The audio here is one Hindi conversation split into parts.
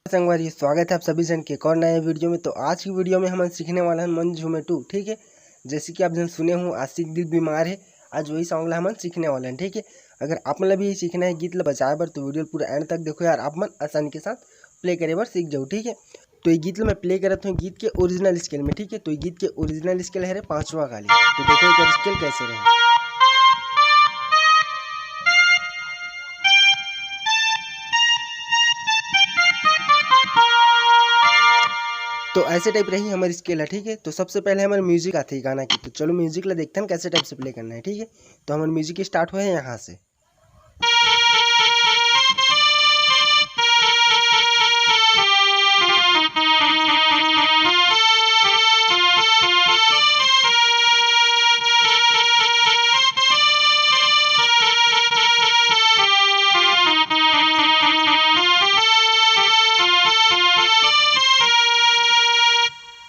संगवारी स्वागत है आप सभी जन के एक और नए वीडियो में। तो आज की वीडियो में हम सीखने वाला है मन झूमे 2। ठीक है, जैसे कि आप जन सुने हो आशिक दिल बीमार है, आज वही सॉन्ग ला हम सीखने वाले हैं। ठीक है, अगर आप मतलब भी सीखना है गीत ला बचाए बर तो वीडियो पूरा एंड तक देखो यार, आप मन आसानी के साथ प्ले करे बर सीख जाओ। ठीक है, तो ये गीत ला मैं प्ले करता हूँ गीत के ओरिजिनल स्केल में। ठीक है, तो ये गीत के ओरिजिनल स्केल है 5वां गाली। तो देखो एक स्केल कैसे रहे। तो ऐसे टाइप रही हमारी स्केल है। ठीक है, तो सबसे पहले हमारे म्यूजिक आती है गाना की, तो चलो म्यूजिक ला देखते हैं कैसे टाइप से प्ले करना है। ठीक है, तो हमारे म्यूजिक स्टार्ट हुए हैं यहाँ से।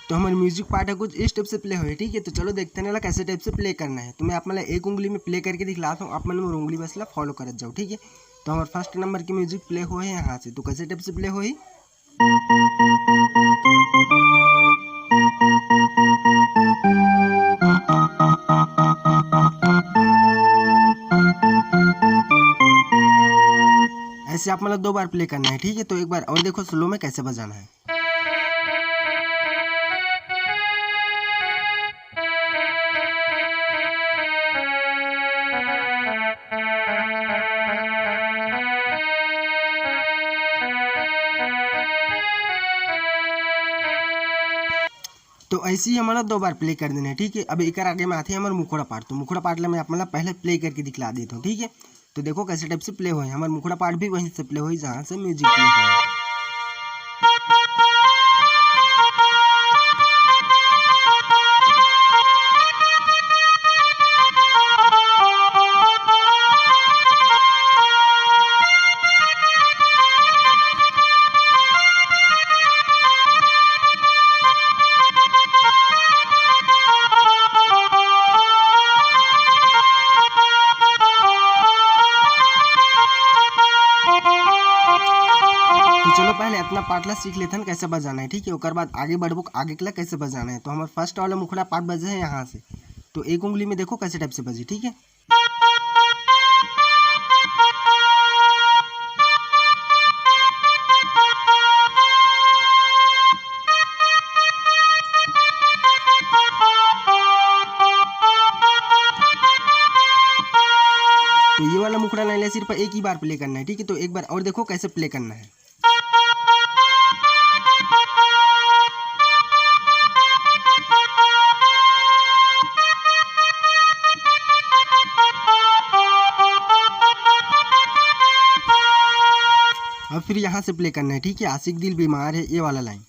तो हमारे म्यूजिक पार्ट है कुछ इस टाइप से प्ले हुए। ठीक है, तो चलो देखते हैं ना कैसे टाइप से प्ले करना है। तो मैं आप मतलब एक उंगली में प्ले करके दिखलाता हूँ, आप मतलब उंगली बस ला फॉलो करत जाओ। ठीक है, तो हमारे फर्स्ट नंबर की म्यूजिक प्ले हुए हैं यहाँ से। तो कैसे टाइप से प्ले हुई, ऐसे आप मतलब 2 बार प्ले करना है। ठीक है, तो एक बार और देखो स्लो में कैसे बजाना है। तो ऐसे ही हमारा 2 बार प्ले कर देना है। ठीक है, अब एक आगे में आते हैं हमारे मुखड़ा पार्ट। तो मुखड़ा पार्ट ला मैं आप मतलब पहले प्ले करके दिखला देता हूँ। ठीक है, तो देखो कैसे टाइप से प्ले हुए हमारे मुखड़ा पार्ट भी वहीं से प्ले हुई जहाँ से म्यूजिक प्ले हुआ। तो चलो पहले अपना पार्ट ला सीख लेते हैं कैसे बजाना है। ठीक है, उसके बाद आगे बढ़बो आगे के ला कैसे बजाना है। तो हमारा फर्स्ट वाला मुखड़ा पार्ट बजे है यहाँ से। तो एक उंगली में देखो कैसे टाइप से बजी। ठीक है, तो ये वाला मुखड़ा लाइन सिर्फ एक ही बार प्ले करना है। ठीक है, तो एक बार और देखो कैसे प्ले करना है। अब फिर यहाँ से प्ले करना है। ठीक है, आशिक दिल बीमार है ये वाला लाइन।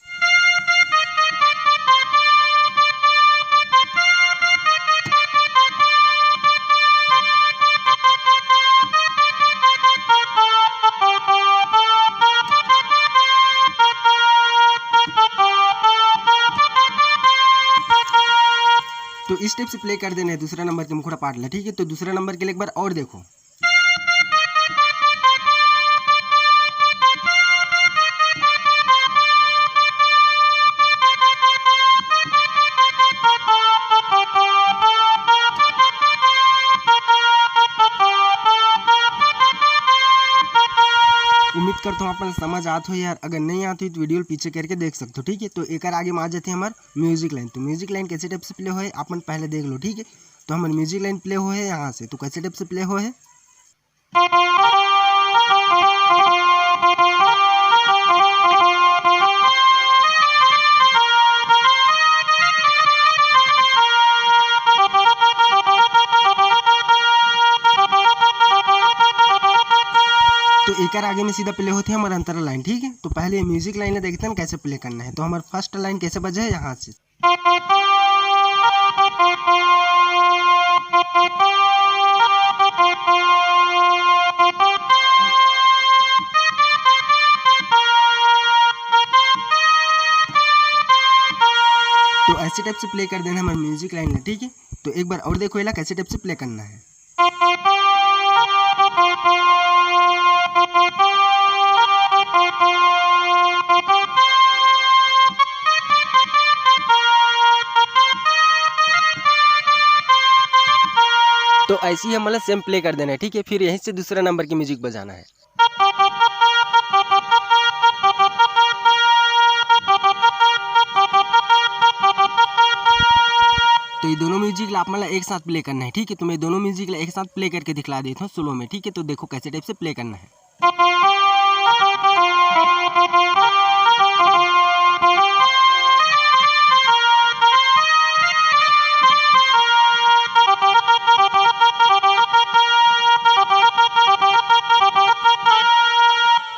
तो इस टाइप से प्ले कर देना है दूसरा नंबर के मुखड़ा पार्ट ला। ठीक है, तो दूसरा नंबर के लिए एक बार और देखो। उम्मीद करता हूँ अपन समझ आते हो यार, अगर नहीं आती तो वीडियो पीछे करके देख सकते हो। ठीक है, तो एक आगे में आ जाते हैं हमारे म्यूजिक लाइन। तो म्यूजिक लाइन कैसे टाइप से प्ले हुए अपन पहले देख लो। ठीक है, तो हमारे म्यूजिक लाइन प्ले हुए है यहाँ से। तो कैसे टाइप से प्ले हुए है, तो एक आगे में सीधा प्ले होती है हमारा अंतरा लाइन। ठीक है, तो पहले म्यूजिक लाइन देखते हैं कैसे प्ले करना है। तो हमारा फर्स्ट लाइन कैसे बजे है यहाँ से। तो ऐसे टाइप से प्ले कर देना हमारे म्यूजिक लाइन में। ठीक है, तो एक बार और देखो ये कैसे टाइप से प्ले करना है। ऐसी ही मतलब सेम प्ले कर देना है, ठीक है। फिर यहीं से दूसरा नंबर की म्यूजिक बजाना है। तो ये दोनों म्यूजिक आप मतलब एक साथ प्ले करना है, ठीक है। तो मैं दोनों म्यूजिक एक साथ प्ले करके दिखला देता हूँ स्लो में, ठीक है। तो देखो कैसे टाइप से प्ले करना है।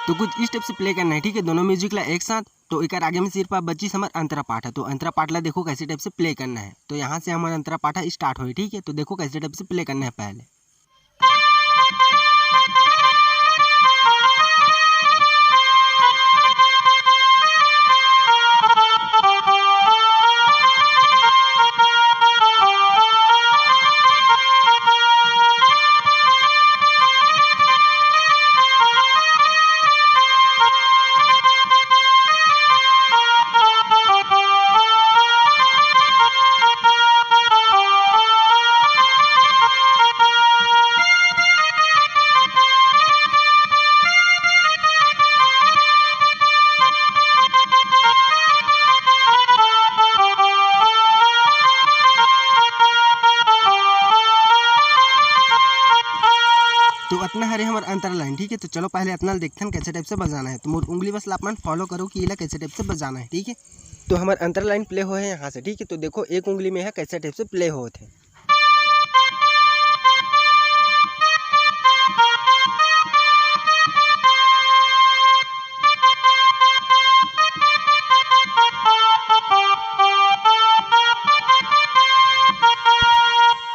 तो कुछ इस टाइप से प्ले करना है, ठीक है, दोनों म्यूजिक ला एक साथ। तो एक आगे में सिर्फ बच्चीस हमारा अंतरा पाठ है, तो अंतरा पाठ ला देखो कैसे टाइप से प्ले करना है। तो यहाँ से हमारा अंतरा पाठ स्टार्ट हो, ठीक है। तो देखो कैसे टाइप से प्ले करना है पहले। तो इतना हरे हमारे अंतर लाइन, ठीक है। तो चलो पहले इतना देखते हैं कैसे टाइप से बजाना है। तो मोर उंगली बस लापन फॉलो करो कि ये कैसे टाइप से बजाना है, ठीक है। तो हमारे अंतर लाइन प्ले हो है यहाँ से, ठीक है। तो देखो एक उंगली में है कैसे टाइप से प्ले होते हैं।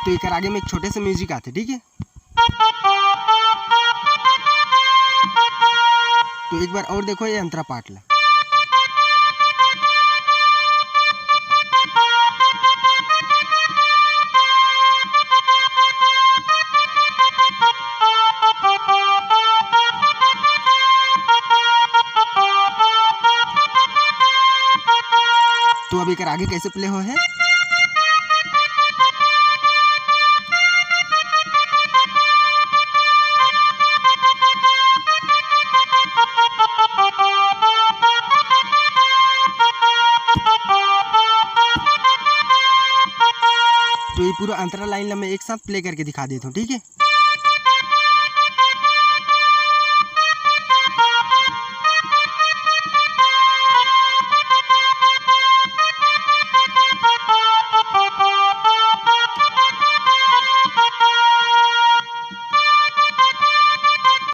तो एक आगे में एक छोटे से म्यूजिक आते, ठीक है। तो एक बार और देखो ये अंतरा पाठ ला। तो अब एक आगे कैसे प्ले हो है। तो ये पूरा अंतरा लाइन मैं एक साथ प्ले करके दिखा देता हूँ, ठीक है।